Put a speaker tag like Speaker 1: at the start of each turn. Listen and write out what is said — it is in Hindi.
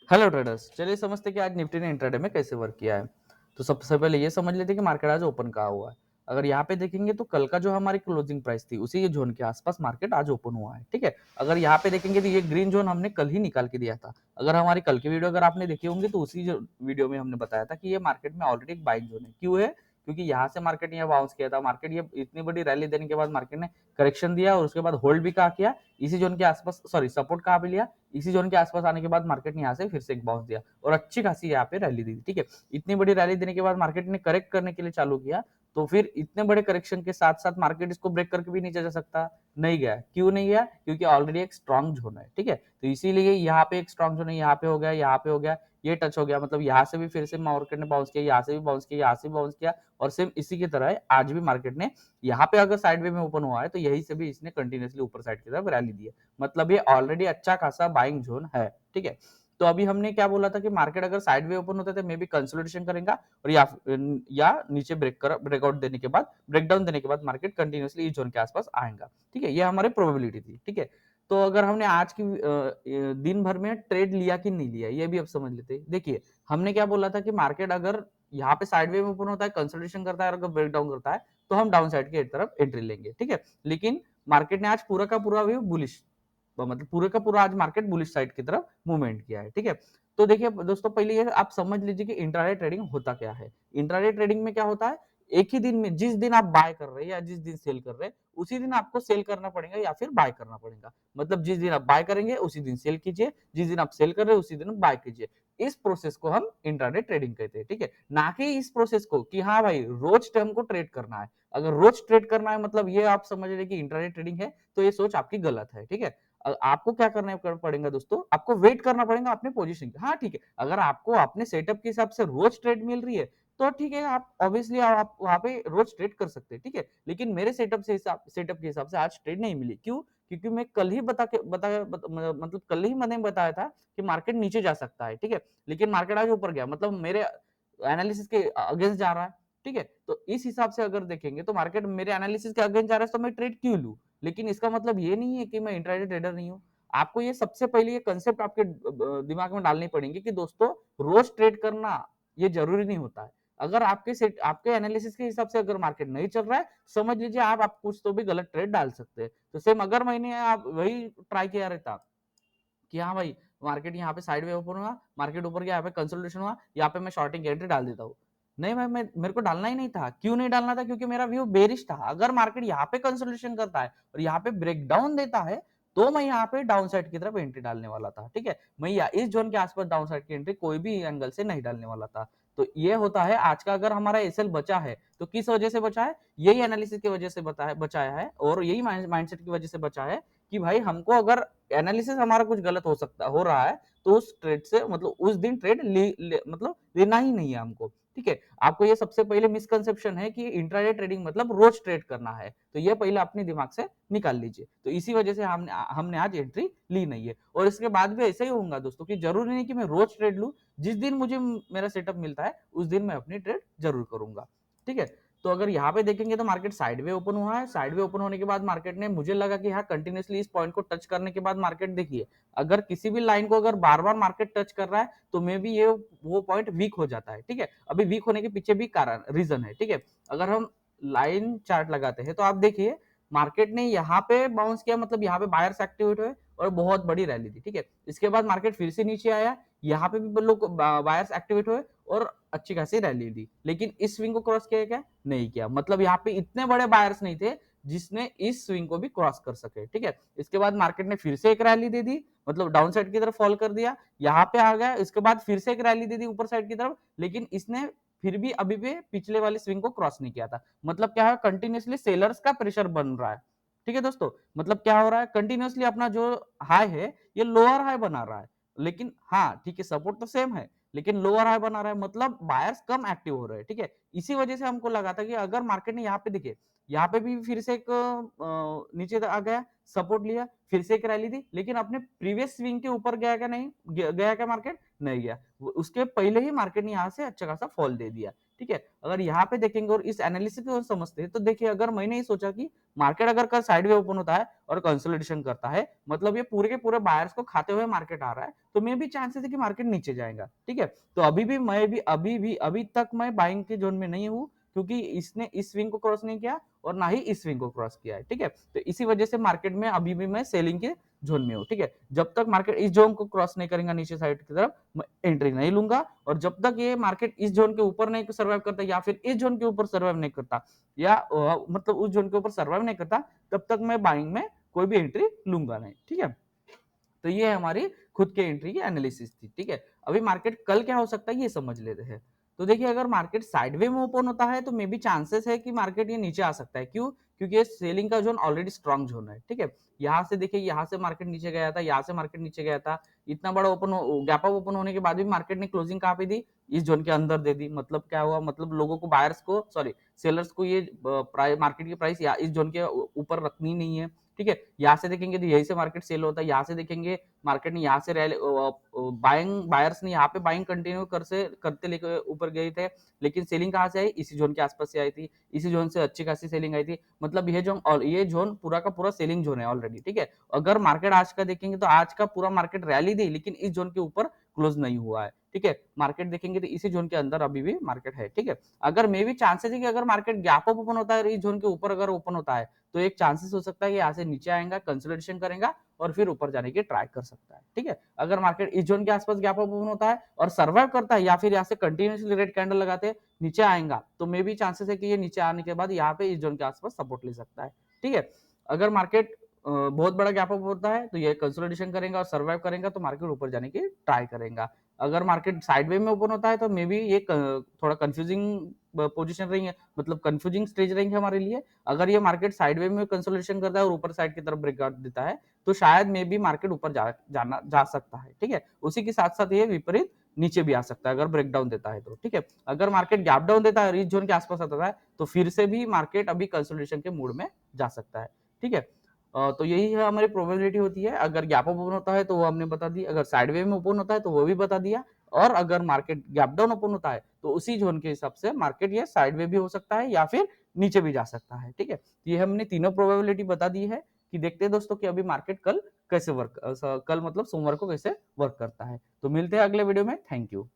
Speaker 1: हेलो ट्रेडर्स, चलिए समझते हैं कि आज निफ्टी ने इंट्राडे में कैसे वर्क किया है। तो सबसे पहले ये समझ लेते हैं कि मार्केट आज ओपन कहाँ हुआ है। अगर यहाँ पे देखेंगे तो कल का जो हमारी क्लोजिंग प्राइस थी उसी जोन के आसपास मार्केट आज ओपन हुआ है। ठीक है, अगर यहाँ पे देखेंगे तो ये ग्रीन जोन हमने कल ही निकाल के दिया था। अगर हमारी कल की वीडियो अगर आपने देखी होंगी तो उसी वीडियो में हमने बताया था कि ये मार्केट में ऑलरेडी एक बाइंग जोन है। क्यों है? क्योंकि यहाँ से मार्केट यहाँ बाउंस किया था। मार्केट ये इतनी बड़ी रैली देने के बाद मार्केट ने करेक्शन दिया और उसके बाद होल्ड भी कहा किया इसी जोन के आसपास, सॉरी सपोर्ट कहाँ पे लिया, इसी जोन के आसपास आने के बाद मार्केट ने यहाँ से फिर से एक बाउंस दिया और अच्छी खासी यहाँ पे रैली दी। ठीक है, इतनी बड़ी रैली देने के बाद मार्केट ने करेक्ट करने के लिए चालू किया, तो फिर इतने बड़े करेक्शन के साथ साथ मार्केट इसको ब्रेक करके भी नीचे जा सकता नहीं गया। क्यों नहीं गया? क्योंकि ऑलरेडी एक स्ट्रॉन्ग जोन है। ठीक है, तो इसीलिए यहाँ पे एक स्ट्रॉन्ग जोन है, यहाँ पे हो गया, यहाँ पे हो गया, ये टच हो गया, मतलब यहाँ से भी फिर से मार्केट ने बाउंस किया, यहाँ से भी बाउंस किया, यहाँ से भी बाउंस किया और सेम इसी की तरह आज भी मार्केट ने यहाँ पे अगर साइडवे में ओपन हुआ है तो यही से भी इसने कंटिन्यूअसली ऊपर साइड की तरफ रैली दी है। मतलब ये ऑलरेडी अच्छा खासा बाइंग जोन है। ठीक है, तो अभी हमने क्या बोला था कि मार्केट अगर साइडवे ओपन होता है तो मे बी कंसोलिडेशन करेगा और या नीचे ब्रेकआउट देने के बाद, ब्रेकडाउन देने के बाद मार्केट कंटिन्यूअसली इस जोन के आसपास आएगा। ठीक है, ये हमारी प्रोबेबिलिटी थी। ठीक है, तो अगर हमने आज की दिन भर में ट्रेड लिया कि नहीं लिया ये भी अब समझ लेते हैं। देखिए, हमने क्या बोला था कि मार्केट अगर यहाँ पे साइडवे में ओपन होता है, कंसोलिडेशन करता है और अगर ब्रेकडाउन करता है तो हम डाउन साइड की तरफ एंट्री लेंगे। ठीक है, लेकिन मार्केट ने आज पूरा का पूरा व्यू बुलिश, मतलब पूरे का पूरा आज मार्केट बुलिश साइड की तरफ मूवमेंट किया है। ठीक है, तो देखिए दोस्तों, पहले ये आप समझ लीजिए कि इंट्राडे ट्रेडिंग होता क्या है। इंट्राडे ट्रेडिंग में क्या होता है, एक ही दिन में जिस दिन आप बाय कर रहे हैं या जिस दिन सेल कर रहे हैं उसी दिन आपको सेल करना पड़ेगा या फिर बाय करना पड़ेगा। मतलब जिस दिन आप बाय करेंगे उसी दिन सेल कीजिए, जिस दिन आप सेल कर रहे हैं उसी दिन बाय कीजिए। इस प्रोसेस को हम इंट्राडे ट्रेडिंग कहते हैं। ठीक है, ना कि इस प्रोसेस को कि हाँ भाई रोज हमको ट्रेड करना है। अगर रोज ट्रेड करना है मतलब ये आप समझ रहे कि इंट्राडे ट्रेडिंग है, तो ये सोच आपकी गलत है। ठीक है, आपको क्या करना पड़ेगा दोस्तों, आपको वेट करना पड़ेगा अपने पोजीशन की। हाँ ठीक है, अगर आपको अपने सेटअप के हिसाब से रोज ट्रेड मिल रही है तो ठीक है, आप ऑब्वियसली आप वहां पे रोज ट्रेड कर सकते हैं। ठीक है, लेकिन मेरे सेटअप के हिसाब से आज ट्रेड नहीं मिली। क्यों? क्योंकि मैं कल ही मतलब कल ही मैंने बताया था कि मार्केट नीचे जा सकता है। ठीक है, लेकिन मार्केट आज ऊपर गया, मतलब मेरे एनालिसिस के अगेंस्ट जा रहा है। ठीक है, तो इस हिसाब से अगर देखेंगे तो मार्केट मेरे एनालिसिस के अगेंस्ट जा रहा है तो मैं ट्रेड क्यों लूं? लेकिन इसका मतलब ये नहीं है कि मैं इंट्राडे ट्रेडर नहीं हूँ। आपको ये सबसे पहले ये कंसेप्ट आपके दिमाग में डालनी पड़ेगी कि दोस्तों रोज ट्रेड करना ये जरूरी नहीं होता है। अगर आपके एनालिसिस के हिसाब से अगर मार्केट नहीं चल रहा है, समझ लीजिए आप कुछ तो भी गलत ट्रेड डाल सकते हैं। तो सेम अगर मैंने आप वही ट्राई किया रहता कि हाँ भाई मार्केट यहाँ पे साइडवे ओपन हुआ, मार्केट ऊपर गया, यहाँ पे कंसोलिडेशन हुआ, यहाँ पे मैं शॉर्टिंग एंट्री डाल देता हूँ। नहीं भाई, मैं मेरे को डालना ही नहीं था। क्यों नहीं डालना था? क्योंकि मेरा व्यू बेरिश था। अगर मार्केट यहाँ पे कंसोलिडेशन करता है और यहाँ पे ब्रेकडाउन देता है तो मैं यहाँ पे डाउन साइड की तरफ एंट्री डालने वाला था। ठीक है, मैं इस जोन के आसपास डाउन साइड की एंट्री कोई भी एंगल से नहीं डालने वाला था। तो ये होता है आज का। अगर हमारा एसएल बचा है तो किस वजह से बचा है? यही एनालिसिस की वजह से बचाया है और यही माइंडसेट की वजह से बचा है कि भाई हमको अगर एनालिसिस हमारा कुछ गलत हो रहा है तो उस ट्रेड से, मतलब उस दिन ट्रेड मतलब लेना ही नहीं है हमको। ठीक है, आपको ये सबसे पहले मिसकंसेप्शन है कि इंट्राडे ट्रेडिंग मतलब रोज ट्रेड करना है, तो ये पहले अपने दिमाग से निकाल लीजिए। तो इसी वजह से हमने हमने आज एंट्री ली नहीं है और इसके बाद भी ऐसा ही होगा दोस्तों कि जरूरी नहीं कि मैं रोज ट्रेड लूं। जिस दिन मुझे मेरा सेटअप मिलता है उस दिन मैं अपनी ट्रेड जरूर करूंगा। ठीक है, तो अगर यहाँ पे देखेंगे तो मार्केट साइडवे ओपन हुआ है। साइडवे ओपन होने के बाद मार्केट ने, मुझे लगा कि हाँ कंटिन्यूअसली इस पॉइंट को टच करने के बाद मार्केट, देखिए अगर किसी भी लाइन को अगर बार बार मार्केट टच कर रहा है तो मे बी ये वो पॉइंट वीक हो जाता है। ठीक है, अभी वीक होने के पीछे भी कारण रीजन है। ठीक है, अगर हम लाइन चार्ट लगाते हैं तो आप देखिए मार्केट ने यहाँ पे बाउंस किया, मतलब यहाँ पे बायर्स एक्टिवेट हुए और बहुत बड़ी रैली थी। ठीक है, इसके बाद मार्केट फिर से नीचे आया, यहाँ पे भी लोग बायर्स एक्टिवेट हुए और अच्छी खासी रैली दी, लेकिन इस स्विंग को क्रॉस किया क्या? नहीं किया। मतलब यहाँ पे इतने बड़े बायर्स नहीं थे जिसने इस स्विंग को भी क्रॉस कर सके। ठीक है, इसके बाद मार्केट ने फिर से एक रैली दे दी, मतलब डाउन साइड की तरफ फॉल कर दिया, यहाँ पे आ गया, इसके बाद फिर से एक रैली दे दी ऊपर साइड की तरफ, लेकिन इसने फिर भी अभी भी पिछले वाले स्विंग को क्रॉस नहीं किया था। मतलब क्या है, कंटिन्यूअसली सेलर्स का प्रेशर बन रहा है। ठीक है दोस्तों, मतलब क्या हो रहा है, कंटिन्यूअसली अपना जो हाई है ये लोअर हाई बना रहा है। लेकिन हाँ ठीक है, सपोर्ट तो सेम है लेकिन लोअर हाई बना रहा है, मतलब बायर्स कम एक्टिव हो रहे हैं। ठीक है, इसी वजह से हमको लगा था कि अगर मार्केट ने यहाँ पे, देखिए यहाँ पे भी फिर से एक नीचे आ गया, सपोर्ट लिया, फिर से एक रैली दी, लेकिन अपने प्रीवियस स्विंग के ऊपर गया क्या? नहीं गया क्या मार्केट? नहीं गया। उसके पहले ही मार्केट ने यहाँ से अच्छा खासा फॉल दे दिया। ठीक है। अगर यहाँ पे देखेंगे और इस एनालिसिस को समझते हैं तो देखिए, अगर मैंने ये सोचा कि मार्केट अगर कल साइडवे ओपन होता है और कंसोलिडेशन करता है, मतलब ये पूरे के पूरे बायर्स को खाते हुए मार्केट आ रहा है, तो मे भी चांसेस है कि मार्केट नीचे जाएगा, ठीक है। तो अभी तक मैं बाइंग के जोन में नहीं हूँ, क्योंकि इसने इस स्विंग को क्रॉस नहीं किया और ना ही इस स्विंग को क्रॉस किया है, ठीक है। तो इसी वजह से मार्केट में अभी भी मैं सेलिंग के जोन में हूँ, ठीक है। जब तक मार्केट इस जोन को क्रॉस नहीं करेगा नीचे साइड की तरफ, मैं एंट्री नहीं लूंगा, और जब तक ये मार्केट इस जोन के ऊपर नहीं सर्वाइव करता या फिर इस जोन के ऊपर सर्वाइव नहीं करता, या मतलब उस जोन के ऊपर सर्वाइव नहीं करता, तब तक मैं बाइंग में कोई भी एंट्री लूंगा नहीं, ठीक है। तो ये हमारी खुद के एंट्री की एनालिसिस थी, ठीक है। अभी मार्केट कल क्या हो सकता है ये समझ लेते हैं। तो देखिए, अगर मार्केट साइडवे में ओपन होता है तो मे बी चांसेस है कि मार्केट ये नीचे आ सकता है। क्यों? क्योंकि ये सेलिंग का जोन ऑलरेडी स्ट्रांग जोन है, ठीक है। यहाँ से देखिए, यहाँ से मार्केट नीचे गया था, यहाँ से मार्केट नीचे गया था, इतना बड़ा गैप अप ओपन होने के बाद भी मार्केट ने क्लोजिंग कहाँ पे दी? इस जोन के अंदर दे दी। मतलब क्या हुआ? मतलब लोगों को, बायर्स को, सॉरी सेलर्स को, ये मार्केट की प्राइस या इस जोन के ऊपर रखनी नहीं है, ठीक है। यहाँ से देखेंगे तो यही से मार्केट सेल होता है, यहाँ से देखेंगे मार्केट ने यहाँ से बायर्स ने यहाँ पे बाइंग कंटिन्यू करते लेकर ऊपर गए थे, लेकिन सेलिंग कहाँ से आई? इसी जोन के आसपास से आई थी, इसी जोन से अच्छी खासी सेलिंग आई थी। मतलब ये जोन पूरा का पूरा सेलिंग जोन है ऑलरेडी, ठीक है। अगर मार्केट आज का देखेंगे तो आज का पूरा मार्केट रैली दी, लेकिन इस जोन के ऊपर क्लोज नहीं हुआ है, ठीक है। मार्केट देखेंगे तो इसी जोन के अंदर अभी भी मार्केट है, ठीक है। अगर मे भी चांसेस है कि अगर मार्केट गैप अप ओपन होता है और इस जोन के ऊपर अगर ओपन होता है, तो एक चांसेस हो सकता है कि यहाँ से नीचे आएगा, कंसोलिडेशन करेगा और फिर ऊपर जाने की ट्राई कर सकता है, ठीक है। अगर मार्केट इस जोन के आसपास गैप अप ओपन होता है और सर्वाइव करता है, या फिर यहाँ से कंटिन्यूसली रेड कैंडल लगाते नीचे आएगा, तो मे बी चांसेस है कि ये नीचे आने के बाद यहाँ पे इस जोन के आसपास सपोर्ट ले सकता है, ठीक है। अगर मार्केट बहुत बड़ा गैप अप होता है तो ये कंसोलिडेशन करेगा और सर्वाइव करेगा, तो मार्केट ऊपर जाने की ट्राई करेगा। अगर मार्केट साइडवे में ओपन होता है तो मे बी ये थोड़ा कंफ्यूजिंग पोजीशन रही है, मतलब कंफ्यूजिंग स्टेज रहेंगे हमारे लिए। अगर ये मार्केट साइडवे में कंसोलिडेशन करता है और ऊपर साइड की तरफ ब्रेकआउट देता है, तो शायद मे बी मार्केट ऊपर जा सकता है, ठीक है। उसी के साथ साथ ये विपरीत नीचे भी आ सकता है अगर ब्रेकडाउन देता है तो, ठीक है। अगर मार्केट गैप डाउन देता है और इस जोन के आसपास आता है, तो फिर से भी मार्केट अभी कंसोलिडेशन के मूड में जा सकता है, ठीक है। तो यही है हमारी प्रोबेबिलिटी होती है। अगर गैप अप ओपन होता है तो वो हमने बता दी, अगर साइडवे में ओपन होता है तो वो भी बता दिया, और अगर मार्केट गैप डाउन ओपन होता है तो उसी जोन के हिसाब से मार्केट ये साइडवे भी हो सकता है या फिर नीचे भी जा सकता है, ठीक है। ये हमने तीनों प्रोबेबिलिटी बता दी है। कि देखते हैं दोस्तों कि अभी मार्केट कल कैसे कल मतलब सोमवार को कैसे वर्क करता है। तो मिलते हैं अगले वीडियो में। Thank you.